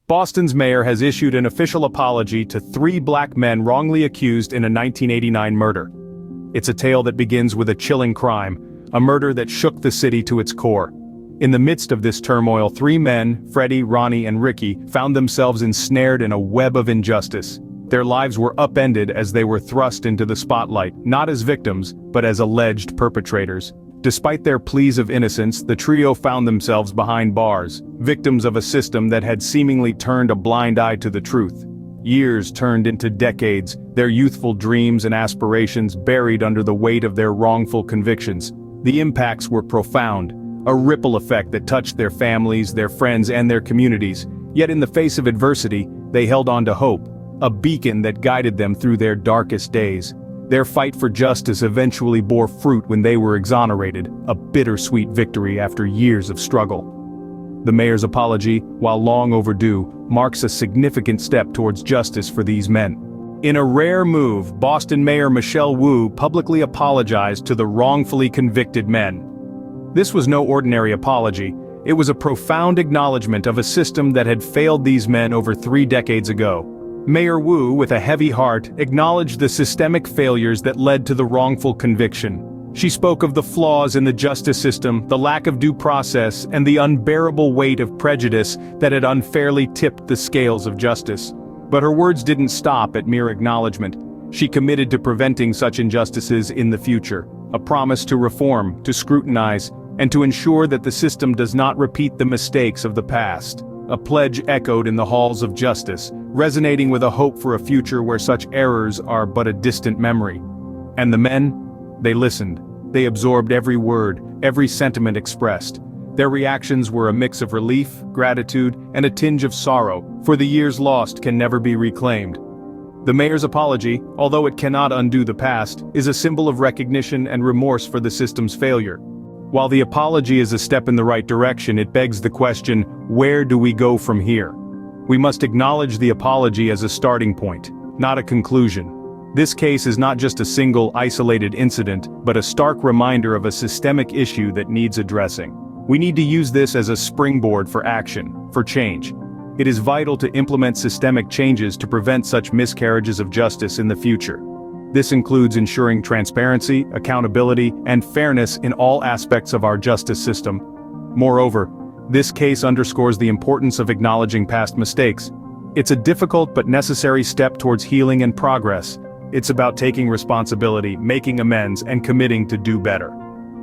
Boston's mayor has issued an official apology to 3 black men wrongly accused in a 1989 murder. It's a tale that begins with a chilling crime, a murder that shook the city to its core. In the midst of this turmoil, 3 men, Freddie, Ronnie, and Ricky, found themselves ensnared in a web of injustice. Their lives were upended as they were thrust into the spotlight, not as victims, but as alleged perpetrators. Despite their pleas of innocence, the trio found themselves behind bars, victims of a system that had seemingly turned a blind eye to the truth. Years turned into decades, their youthful dreams and aspirations buried under the weight of their wrongful convictions. The impacts were profound, a ripple effect that touched their families, their friends, and their communities. Yet in the face of adversity, they held on to hope, a beacon that guided them through their darkest days. Their fight for justice eventually bore fruit when they were exonerated, a bittersweet victory after years of struggle. The mayor's apology, while long overdue, marks a significant step towards justice for these men. In a rare move, Boston Mayor Michelle Wu publicly apologized to the wrongfully convicted men. This was no ordinary apology, it was a profound acknowledgement of a system that had failed these men over 3 decades ago. Mayor Wu, with a heavy heart, acknowledged the systemic failures that led to the wrongful conviction. She spoke of the flaws in the justice system, the lack of due process, and the unbearable weight of prejudice that had unfairly tipped the scales of justice. But her words didn't stop at mere acknowledgement. She committed to preventing such injustices in the future, a promise to reform, to scrutinize, and to ensure that the system does not repeat the mistakes of the past. A pledge echoed in the halls of justice, resonating with a hope for a future where such errors are but a distant memory. And the men? They listened. They absorbed every word, every sentiment expressed. Their reactions were a mix of relief, gratitude, and a tinge of sorrow, for the years lost can never be reclaimed. The mayor's apology, although it cannot undo the past, is a symbol of recognition and remorse for the system's failure. While the apology is a step in the right direction, it begs the question, where do we go from here? We must acknowledge the apology as a starting point, not a conclusion. This case is not just a single, isolated incident, but a stark reminder of a systemic issue that needs addressing. We need to use this as a springboard for action, for change. It is vital to implement systemic changes to prevent such miscarriages of justice in the future. This includes ensuring transparency, accountability, and fairness in all aspects of our justice system. Moreover, this case underscores the importance of acknowledging past mistakes. It's a difficult but necessary step towards healing and progress. It's about taking responsibility, making amends, and committing to do better.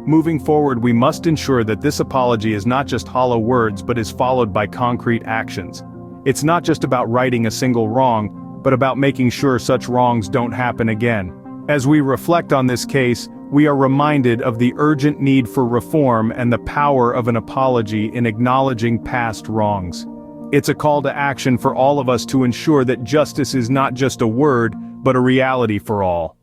Moving forward, we must ensure that this apology is not just hollow words but is followed by concrete actions. It's not just about righting a single wrong, but about making sure such wrongs don't happen again. As we reflect on this case, we are reminded of the urgent need for reform and the power of an apology in acknowledging past wrongs. It's a call to action for all of us to ensure that justice is not just a word, but a reality for all.